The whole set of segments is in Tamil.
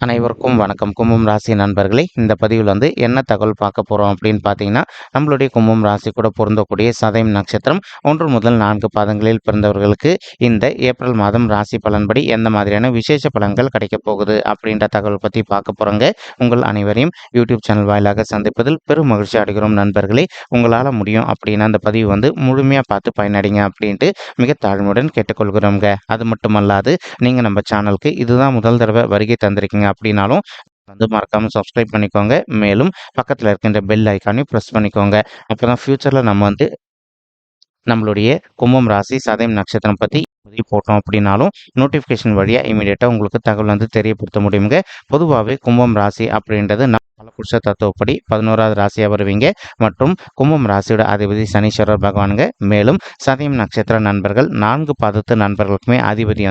அனைவருக்கும் வணக்கம். கும்பம் ராசி நண்பர்களே, இந்த பதிவில் என்ன தகவல் பார்க்க போகிறோம் அப்படின்னு பார்த்தீங்கன்னா, நம்மளுடைய கும்பம் ராசி கூட பொருந்தக்கூடிய சதயம் நட்சத்திரம் 1 முதல் 4 பாதங்களில் பிறந்தவர்களுக்கு இந்த ஏப்ரல் மாதம் ராசி பலன்படி எந்த மாதிரியான விசேஷ பலன்கள் கிடைக்க போகுது அப்படின்ற தகவல் பற்றி பார்க்க போகிறோங்க. உங்கள் அனைவரையும் யூடியூப் சேனல் வாயிலாக சந்திப்பதில் பெரும் மகிழ்ச்சி அடைகிறோம் நண்பர்களே. உங்களால் முடியும் அப்படின்னா அந்த பதிவு முழுமையாக பார்த்து பயனடைங்க அப்படின்ட்டு மிக தாழ்மையுடன் கேட்டுக்கொள்கிறோங்க. அது மட்டுமல்லாது, நீங்கள் நம்ம சேனலுக்கு இதுதான் முதல் தடவை வருகை தந்திருக்கீங்க அப்படின்னாலும் மறக்காம சப்ஸ்கிரைப் பண்ணிக்கோங்க. மேலும் பக்கத்தில் இருக்கின்ற பெல் ஐக்கானையும் ப்ரெஸ் பண்ணிக்கோங்க. அப்பதான் ஃபியூச்சரில் நம்ம நம்மளுடைய கும்பம் ராசி சதயம் நட்சத்திரம் பற்றி போட்டோம் அப்படின்னாலும் நோட்டிஃபிகேஷன் வழியாக இமீடியட்டாக உங்களுக்கு தகவல் தெரியப்படுத்த முடியுங்க. பொதுவாகவே கும்பம் ராசி அப்படின்றது பலபுருஷ தத்துவப்படி 11வது ராசியாக வருவீங்க மற்றும் கும்பம் ராசியோட அதிபதி சனீஸ்வரர் பகவானுங்க. மேலும் சதயம் நட்சத்திர நண்பர்கள் 4 பாதத்து நண்பர்களுக்குமே அதிபதி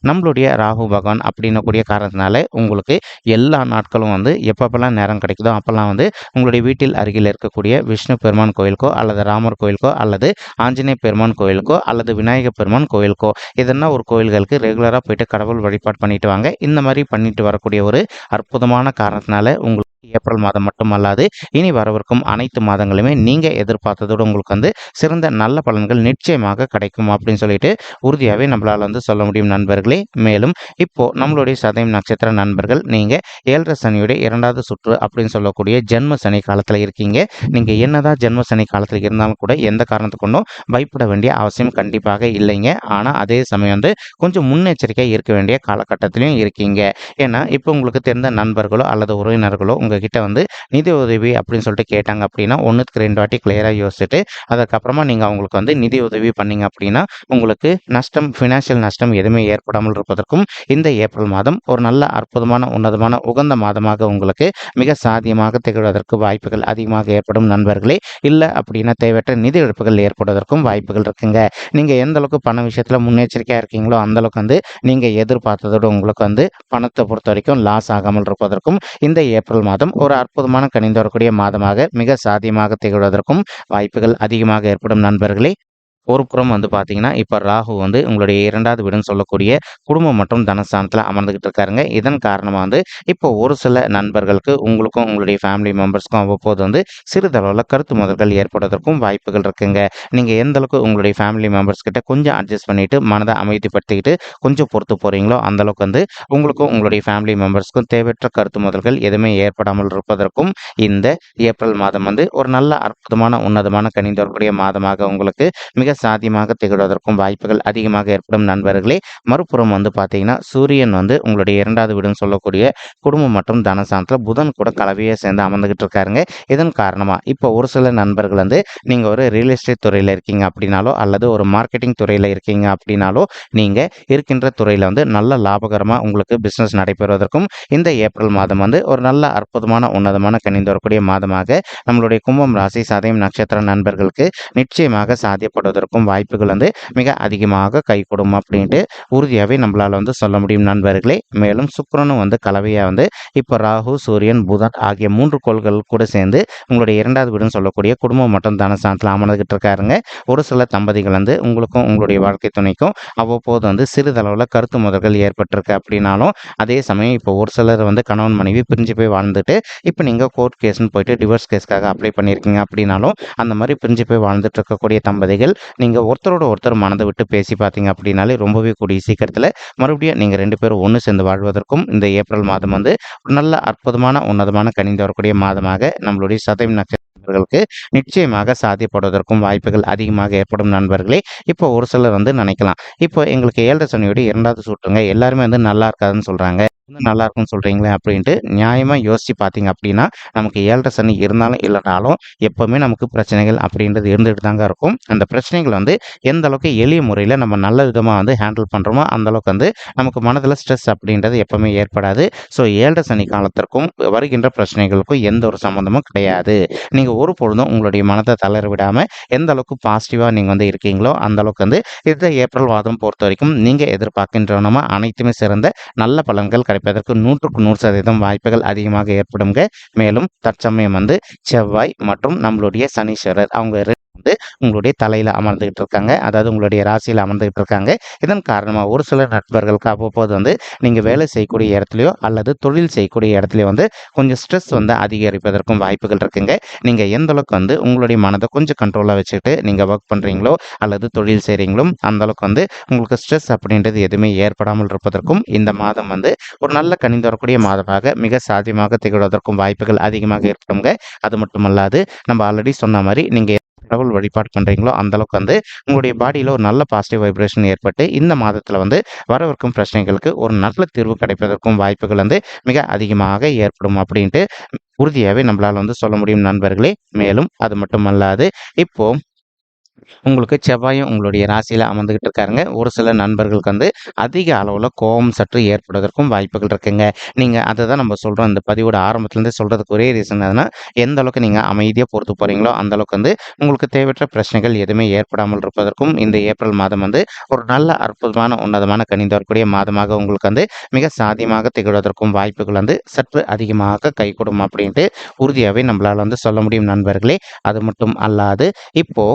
நம்மளுடைய ராகு பகவான் அப்படின்னக்கூடிய காரணத்தினால உங்களுக்கு எல்லா நாட்களும் எப்பப்பெல்லாம் நேரம் கிடைக்குதோ அப்பெல்லாம் உங்களுடைய வீட்டில் அருகில் இருக்கக்கூடிய விஷ்ணு பெருமான் கோயிலுக்கோ அல்லது ராமர் கோயிலுக்கோ அல்லது ஆஞ்சநேய பெருமான் கோயிலுக்கோ அல்லது விநாயகர் பெருமான் கோயிலுக்கோ இதெல்லாம் ஒரு கோயில்களுக்கு ரெகுலராக போயிட்டு கடவுள் வழிபாடு பண்ணிட்டு வாங்க. இந்த மாதிரி பண்ணிட்டு வரக்கூடிய ஒரு அற்புதமான காரணத்தினால உங்களுக்கு ஏப்ரல் மாதம் மட்டுமல்லாது இனி வரவிருக்கும் அனைத்து மாதங்களுமே நீங்க எதிர்பார்த்ததோடு உங்களுக்கு சிறந்த நல்ல பலன்கள் நிச்சயமாக கிடைக்கும் அப்படின்னு சொல்லிட்டு உறுதியாகவே நம்மளால சொல்ல முடியும் நண்பர்களே. மேலும் இப்போ நம்மளுடைய சதயம் நட்சத்திர நண்பர்கள் நீங்க 7.5 சனியுடைய 2வது சுற்று அப்படின்னு சொல்லக்கூடிய ஜென்ம சனி காலத்துல இருக்கீங்க. நீங்க என்னதான் ஜென்ம சனி காலத்துல இருந்தாலும் கூட எந்த காரணத்து கொண்டும் பயப்பட வேண்டிய அவசியம் கண்டிப்பாக இல்லைங்க. ஆனா அதே சமயம் கொஞ்சம் முன்னெச்சரிக்கை இருக்க வேண்டிய காலகட்டத்திலையும் இருக்கீங்க. ஏன்னா இப்போ உங்களுக்கு தெரிந்த நண்பர்களோ அல்லது உறவினர்களோ உங்ககிட்ட நிதி உதவி அப்படின்னு சொல்லிட்டு கேட்டாங்க அப்படின்னா 1க்கு 2 வாட்டி கிளியராக யோசிச்சுட்டு அதுக்கப்புறமா நீங்கள் அவங்களுக்கு நிதி உதவி பண்ணீங்க அப்படின்னா உங்களுக்கு நஷ்டம், ஃபினான்ஷியல் நஷ்டம் எதுவுமே ஏற்படாமல் இருப்பதற்கும் இந்த ஏப்ரல் மாதம் ஒரு நல்ல அற்புதமான உன்னதமான உகந்த மாதமாக உங்களுக்கு மிக சாத்தியமாக திகழ்வதற்கு வாய்ப்புகள் அதிகமாக ஏற்படும் நண்பர்களே. இல்லை அப்படின்னா தேவையற்ற நிதி இழப்புகள் ஏற்படுவதற்கும் வாய்ப்புகள் இருக்குங்க. நீங்கள் எந்த அளவுக்கு பண விஷயத்தில் முன்னெச்சரிக்கையாக இருக்கீங்களோ அந்த அளவுக்கு நீங்கள் எதிர்பார்த்ததோடு உங்களுக்கு பணத்தை பொறுத்த வரைக்கும் லாஸ் ஆகாமல் இருப்பதற்கும் இந்த ஏப்ரல் மாதம் ஒரு அற்புதமான கனிந்து வரக்கூடிய மாதமாக மிக சாத்தியமாக திகழ்வதற்கும் வாய்ப்புகள் அதிகமாக ஏற்படும் நண்பர்களே. ஒரு புறம் பார்த்தீங்கன்னா இப்போ ராகு உங்களுடைய 2வது வீடுன்னு சொல்லக்கூடிய குடும்பம் மற்றும் தனஸ்தானத்தில் அமர்ந்துகிட்டு இருக்காருங்க. இதன் காரணமாக இப்போ ஒரு சில நண்பர்களுக்கு உங்களுக்கும் உங்களுடைய ஃபேமிலி மெம்பர்ஸ்க்கும் அவ்வப்போது சிறிதளவில் கருத்து மோதல்கள் ஏற்படுவதற்கும் வாய்ப்புகள் இருக்குங்க. நீங்கள் எந்த அளவுக்கு உங்களுடைய ஃபேமிலி மெம்பர்ஸ் கிட்ட கொஞ்சம் அட்ஜஸ்ட் பண்ணிட்டு மனதை அமைதிப்படுத்திக்கிட்டு கொஞ்சம் பொறுத்து போறீங்களோ அந்த அளவுக்கு உங்களுக்கும் உங்களுடைய ஃபேமிலி மெம்பர்ஸ்க்கும் தேவையற்ற கருத்து மோதல்கள் எதுவுமே ஏற்படாமல் இருப்பதற்கும் இந்த ஏப்ரல் மாதம் ஒரு நல்ல அற்புதமான உன்னதமான கனிந்து வரக்கூடிய மாதமாக உங்களுக்கு மிக சாத்தியமாக திகழ்வதற்கும் வாய்ப்புகள் அதிகமாக ஏற்படும் நண்பர்களே. மறுபுறம் பார்த்தீங்கன்னா சூரியன் உங்களுடைய 2வது வீடுன்னு சொல்லக்கூடிய குடும்பம் மற்றும் தனசாந்தத்தில் புதன் கூட கலவையை சேர்ந்து அமர்ந்துகிட்டு இருக்காருங்க. இதன் காரணமா இப்போ ஒரு சில நண்பர்கள் நீங்க ஒரு ரியல் எஸ்டேட் துறையில இருக்கீங்க அப்படின்னாலோ அல்லது ஒரு மார்க்கெட்டிங் துறையில இருக்கீங்க அப்படின்னாலோ நீங்க இருக்கின்ற துறையில நல்ல லாபகரமா உங்களுக்கு பிசினஸ் நடைபெறுவதற்கும் இந்த ஏப்ரல் மாதம் ஒரு நல்ல அற்புதமான உன்னதமான கனிந்து வரக்கூடிய மாதமாக நம்மளுடைய கும்பம் ராசி சதயம் நட்சத்திர நண்பர்களுக்கு நிச்சயமாக சாத்தியப்படுவதற்கும் வாய்ப்புகள் மிக அதிகமாக கைகூடும் அப்படின்ட்டு உறுதியாகவே நம்மளால சொல்ல முடியும் நண்பர்களே. மேலும் சுக்கிரனும் கலவையா இப்போ ராகு, சூரியன், புதன் ஆகிய 3 கோள்கள் கூட சேர்ந்து உங்களுடைய 2வது வீடுன்னு சொல்லக்கூடிய குடும்பம் மற்றும் தனஸ்தானத்தில் அமர்ந்துகிட்டு இருக்காருங்க. ஒரு சில தம்பதிகள் உங்களுக்கும் உங்களுடைய வாழ்க்கை துணைக்கும் அவ்வப்போது சிறிதளவில் கருத்து மோதல்கள் ஏற்பட்டிருக்கு அப்படின்னாலும் அதே சமயம் இப்போ ஒரு சிலர் கணவன் மனைவி பிரிஞ்சு போய் வாழ்ந்துட்டு இப்போ நீங்கள் கோர்ட் கேஸ்ன்னு போயிட்டு டிவோர்ஸ் கேஸ்க்காக அப்ளை பண்ணியிருக்கீங்க அப்படின்னாலும் அந்த மாதிரி பிரிஞ்சு போய் வாழ்ந்துட்டு இருக்கக்கூடிய தம்பதிகள் நீங்கள் ஒருத்தரோட ஒருத்தர் மனதை விட்டு பேசி பார்த்தீங்க அப்படின்னாலே ரொம்பவே கூடிய சீக்கிரத்தில் மறுபடியும் நீங்கள் 2 பேரும் ஒன்று சேர்ந்து வாழ்வதற்கும் இந்த ஏப்ரல் மாதம் நல்ல அற்புதமான உன்னதமான கனிந்து வரக்கூடிய மாதமாக நம்மளுடைய சதயம் நட்சத்திரங்களுக்கு நிச்சயமாக சாத்தியப்படுவதற்கும் வாய்ப்புகள் அதிகமாக ஏற்படும் நண்பர்களே. இப்போ ஒரு சிலர் நினைக்கலாம், இப்போ எங்களுக்கு 7.5 சனியோட 2வது சுற்றுங்க எல்லாருமே நல்லா இருக்காதுன்னு சொல்றாங்க, நல்லா இருக்கும்னு சொல்றீங்களே அப்படின்ட்டு நியாயமா யோசிச்சு பார்த்தீங்க அப்படின்னா நமக்கு 7.5 சனி இருந்தாலும் இல்லைனாலும் எப்பவுமே நமக்கு பிரச்சனைகள் அப்படின்றது இருந்துகிட்டு தாங்க இருக்கும். அந்த பிரச்சனைகள் எந்த அளவுக்கு எளிய முறையில் நம்ம நல்ல விதமாக ஹேண்டில் பண்ணுறோமோ அந்த அளவுக்கு நமக்கு மனதில் ஸ்ட்ரெஸ் அப்படின்றது எப்பவுமே ஏற்படாது. ஸோ 7.5 சனி காலத்திற்கும் வருகின்ற பிரச்சனைகளுக்கும் எந்த ஒரு சம்மந்தமும் கிடையாது. நீங்கள் ஒரு பொழுதும் உங்களுடைய மனதை தளர விடாமல் எந்த அளவுக்கு பாசிட்டிவாக நீங்கள் இருக்கீங்களோ அந்த அளவுக்கு இந்த ஏப்ரல் மாதம் பொறுத்த வரைக்கும் நீங்கள் எதிர்பார்க்கின்றனமா அனைத்துமே சிறந்த நல்ல பலன்கள் கிடைப்பதற்கு 100க்கு 100% வாய்ப்புகள் அதிகமாக ஏற்படுங்க. மேலும் தற்சமயம் செவ்வாய் மற்றும் நம்மளுடைய சனீஸ்வரர் அவங்க வந்து உங்களுடைய தலையில அமர்ந்துகிட்டு இருக்காங்க. அதாவது உங்களுடைய ராசியில அமர்ந்துகிட்டு இருக்காங்க. இதன் காரணமா ஒரு சில நண்பர்களுக்கு அவ்வப்போது வந்து நீங்க வேலை செய்யக்கூடிய இடத்துலயோ அல்லது தொழில் செய்யக்கூடிய இடத்துலயோ வந்து கொஞ்சம் ஸ்ட்ரெஸ் வந்து அதிகரிப்பதற்கும் வாய்ப்புகள் இருக்குங்க. நீங்க எந்த அளவுக்கு வந்து உங்களுடைய மனதை கொஞ்சம் கண்ட்ரோலா வச்சுக்கிட்டு நீங்க ஒர்க் பண்றீங்களோ அல்லது தொழில் செய்றீங்களோ அந்த அளவுக்கு வந்து உங்களுக்கு ஸ்ட்ரெஸ் அப்படின்றது எதுவுமே ஏற்படாமல் இருப்பதற்கும் இந்த மாதம் வந்து ஒரு நல்ல கனிந்து வரக்கூடிய மாதமாக மிக சாத்தியமாக திகழ்வதற்கும் வாய்ப்புகள் அதிகமாக இருக்குங்க. அது மட்டுமல்லாது நம்ம ஆல்ரெடி சொன்ன மாதிரி நீங்க கடவுள் வழிபாடு பண்றீங்களோ அந்த அளவுக்கு வந்து உங்களுடைய பாடியில ஒரு நல்ல பாசிட்டிவ் வைப்ரேஷன் ஏற்பட்டு இந்த மாதத்துல வந்து வரவிருக்கும் பிரச்சனைகளுக்கு ஒரு நல்ல தீர்வு கிடைப்பதற்கும் வாய்ப்புகள் வந்து மிக அதிகமாக ஏற்படும் அப்படின்ட்டு உறுதியாவே நம்மளால வந்து சொல்ல முடியும் நண்பர்களே. மேலும் அது மட்டுமல்லாது இப்போ உங்களுக்கு செவ்வாயும் உங்களுடைய ராசியில அமர்ந்துகிட்டு இருக்காருங்க. ஒரு சில நண்பர்களுக்கு வந்து அதிக அளவுல கோபம் சற்று ஏற்படுவதற்கும் வாய்ப்புகள் இருக்குங்க. நீங்க அததான் நம்ம சொல்றோம். இந்த பதிவோட ஆரம்பத்துல இருந்தே சொல்றதுக்கு ஒரே ரீசன் எதுனா, எந்த அளவுக்கு நீங்க அமைதியா பொறுத்து போறீங்களோ அந்த அளவுக்கு வந்து உங்களுக்கு தேவையற்ற பிரச்சனைகள் எதுவுமே ஏற்படாமல் இருப்பதற்கும் இந்த ஏப்ரல் மாதம் வந்து ஒரு நல்ல அற்புதமான உன்னதமான கனிந்து வரக்கூடிய மாதமாக உங்களுக்கு வந்து மிக சாத்தியமாக திகழ்வதற்கும் வாய்ப்புகள் வந்து சற்று அதிகமாக கைகூடும் அப்படின்ட்டு உறுதியாவே நம்மளால வந்து சொல்ல முடியும் நண்பர்களே. அது மட்டும் அல்லாது இப்போ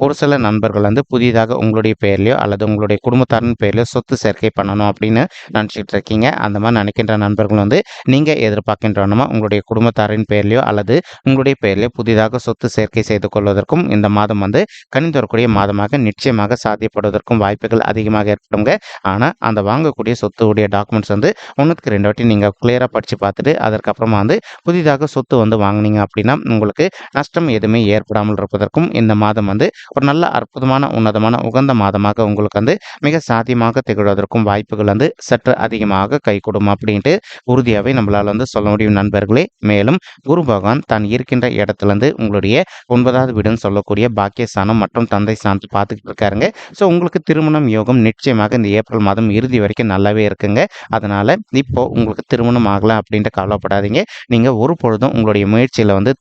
ஒரு சில நண்பர்கள் வந்து புதிதாக உங்களுடைய பெயர்லயோ அல்லது உங்களுடைய குடும்பத்தாரின் பெயர்லயோ சொத்து சேர்க்கை பண்ணணும் அப்படின்னு நினச்சிட்டு இருக்கீங்க. அந்த மாதிரி நினைக்கின்ற நண்பர்கள் வந்து நீங்க எதிர்பார்க்கின்றனமா உங்களுடைய குடும்பத்தாரின் பெயர்லயோ அல்லது உங்களுடைய பெயர்லயோ புதிதாக சொத்து சேர்க்கை செய்து கொள்வதற்கும் இந்த மாதம் வந்து கனிந்து வரக்கூடிய மாதமாக நிச்சயமாக சாத்தியப்படுவதற்கும் வாய்ப்புகள் அதிகமாக ஏற்படுங்க. ஆனா அந்த வாங்கக்கூடிய சொத்துடைய டாக்குமெண்ட்ஸ் வந்து ஒன்றுக்கு 2 வாட்டி நீங்க கிளியரா படிச்சு பார்த்துட்டு அதற்கப்புறமா வந்து புதிதாக சொத்து வந்து வாங்குனீங்க அப்படின்னா உங்களுக்கு நஷ்டம் எதுவுமே ஏற்படாமல் இருப்பதற்கும் இந்த மாதம் வந்து ஒரு நல்ல அற்புதமான உன்னதமான உகந்த மாதமாக உங்களுக்கு வந்து மிக சாத்தியமாக திகழ்வதற்கும் வாய்ப்புகள் வந்து சற்று அதிகமாக கைகூடும் அப்படின்ட்டு உறுதியாவே நம்மளால வந்து சொல்ல முடியும் நண்பர்களே. மேலும் குரு பகவான் தான் இருக்கின்ற இடத்துல இருந்து உங்களுடைய 9வது வீடுன்னு சொல்லக்கூடிய பாக்கியஸ்தானம் மற்றும் தந்தை ஸ்தானத்தை பார்த்துக்கிட்டு இருக்காருங்க. ஸோ உங்களுக்கு திருமணம் யோகம் நிச்சயமாக இந்த ஏப்ரல் மாதம் இறுதி வரைக்கும் நல்லாவே இருக்குங்க. அதனால இப்போ உங்களுக்கு திருமணம் ஆகலாம் அப்படின்ட்டு கவலைப்படாதீங்க. நீங்க ஒரு பொழுதும் உங்களுடைய முயற்சியில வந்து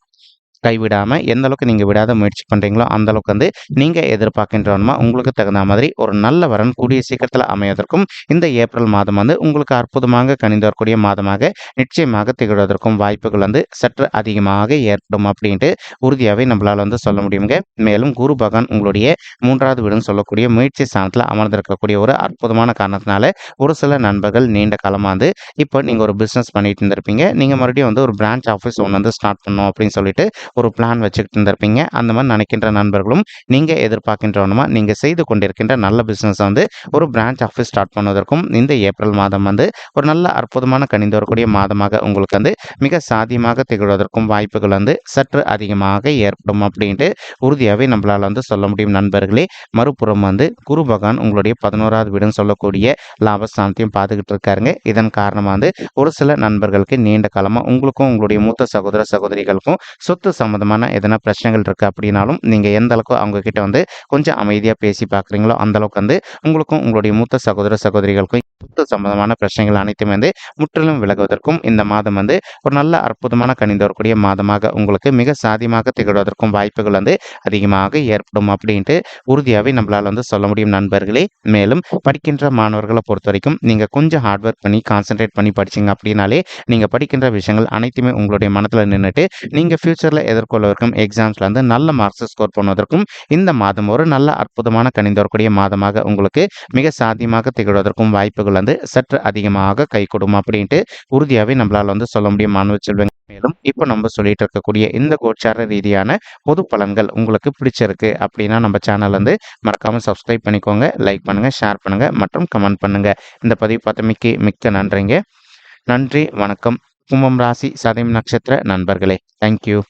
கைவிடாம எந்த அளவுக்கு நீங்க விடாத முயற்சி பண்றீங்களோ அந்த அளவுக்கு வந்து நீங்க எதிர்பார்க்கின்றவனுமா உங்களுக்கு தகுந்த மாதிரி ஒரு நல்ல வரன் கூடிய சீக்கிரத்தில் அமைவதற்கும் இந்த ஏப்ரல் மாதம் வந்து உங்களுக்கு அற்புதமாக கனிந்து வரக்கூடிய மாதமாக நிச்சயமாக திகழ்வதற்கும் வாய்ப்புகள் வந்து சற்று அதிகமாக ஏற்படும் அப்படின்ட்டு உறுதியாகவே நம்மளால வந்து சொல்ல முடியுங்க. மேலும் குரு பகவான் உங்களுடைய 3வது வீடுன்னு சொல்லக்கூடிய முயற்சி ஸ்தானத்தில் அமர்ந்திருக்கக்கூடிய ஒரு அற்புதமான காரணத்தினால ஒரு சில நண்பர்கள் நீண்ட காலமா வந்து இப்போ நீங்க ஒரு பிசினஸ் பண்ணிட்டு இருந்திருப்பீங்க. நீங்க மறுபடியும் வந்து ஒரு பிரான்ச் ஆஃபீஸ் ஒன்று வந்து ஸ்டார்ட் பண்ணணும் அப்படின்னு சொல்லிட்டு ஒரு பிளான் வச்சுக்கிட்டு இருந்திருப்பீங்க. அந்த மாதிரி நினைக்கின்ற நண்பர்களும் நீங்க எதிர்பார்க்கின்றவனுமா நீங்க செய்து கொண்டிருக்கின்ற நல்ல பிசினஸ் வந்து ஒரு பிரான்ச் ஆஃபீஸ் ஸ்டார்ட் பண்ணுவதற்கும் இந்த ஏப்ரல் மாதம் வந்து ஒரு நல்ல அற்புதமான கனிந்து வரக்கூடிய மாதமாக உங்களுக்கு வந்து மிக சாத்தியமாக திகழ்வதற்கும் வாய்ப்புகள் வந்து சற்று அதிகமாக ஏற்படும் அப்படின்ட்டு உறுதியாகவே நம்மளால வந்து சொல்ல முடியும் நண்பர்களே. மறுபுறம் வந்து குரு பகவான் உங்களுடைய 11வது வீடுன்னு சொல்லக்கூடிய லாபஸ்தானத்தையும் பார்த்துக்கிட்டு இருக்காருங்க. இதன் காரணமாக வந்து ஒரு சில நண்பர்களுக்கு நீண்ட காலமாக உங்களுக்கும் உங்களுடைய மூத்த சகோதர சகோதரிகளுக்கும் சொத்து சம்மந்தமான எதனா பிரச்சனைகள் இருக்குது அப்படின்னாலும் நீங்கள் எந்த அளவுக்கு அவங்க கிட்ட வந்து கொஞ்சம் அமைதியாக பேசி பார்க்குறீங்களோ அந்த அளவுக்கு வந்து உங்களுக்கும் உங்களுடைய மூத்த சகோதர சகோதரிகளுக்கும் சொத்து சம்பந்தமான பிரச்சனைகள் அனைத்துமே வந்து முற்றிலும் விலகுவதற்கும் இந்த மாதம் வந்து ஒரு நல்ல அற்புதமான கனிந்து வரக்கூடிய மாதமாக உங்களுக்கு மிக சாதியமாக திகழ்வதற்கும் வாய்ப்புகள் வந்து அதிகமாக ஏற்படும் அப்படின்ட்டு உறுதியாகவே நம்மளால் வந்து சொல்ல முடியும் நண்பர்களே. மேலும் படிக்கின்ற மாணவர்களை பொறுத்த வரைக்கும் நீங்கள் கொஞ்சம் ஹார்ட் ஒர்க் பண்ணி கான்சென்ட்ரேட் பண்ணி படிச்சிங்க அப்படின்னாலே நீங்கள் படிக்கின்ற விஷயங்கள் அனைத்துமே உங்களுடைய மனத்தில் நின்றுட்டு நீங்கள் ஃபியூச்சரில் எதிர்கொள்ளவிருக்கும் எக்ஸாம்ஸில் வந்து நல்ல மார்க்ஸ் ஸ்கோர் பண்ணுவதற்கும் இந்த மாதம் ஒரு நல்ல அற்புதமான கனிந்து வரக்கூடிய மாதமாக உங்களுக்கு மிக சாத்தியமாக திகழ்வதற்கும் வாய்ப்புகள் வந்து சற்று அதிகமாக கைகூடும் அப்படின்ட்டு உறுதியாகவே நம்மளால் வந்து சொல்ல முடியும் மாணவ செல்வங்க. மேலும் இப்போ நம்ம சொல்லிட்டு இருக்கக்கூடிய இந்த கோச்சார ரீதியான பொது பலன்கள் உங்களுக்கு பிடிச்சிருக்கு அப்படின்னா நம்ம சேனல் வந்து மறக்காமல் சப்ஸ்கிரைப் பண்ணிக்கோங்க, லைக் பண்ணுங்கள், ஷேர் பண்ணுங்கள் மற்றும் கமெண்ட் பண்ணுங்கள். இந்த பதிவு பார்த்தமைக்கு மிக்க நன்றிங்க. நன்றி, வணக்கம். கும்பம் ராசி சதயம் நட்சத்திர நண்பர்களே, தேங்க்யூ.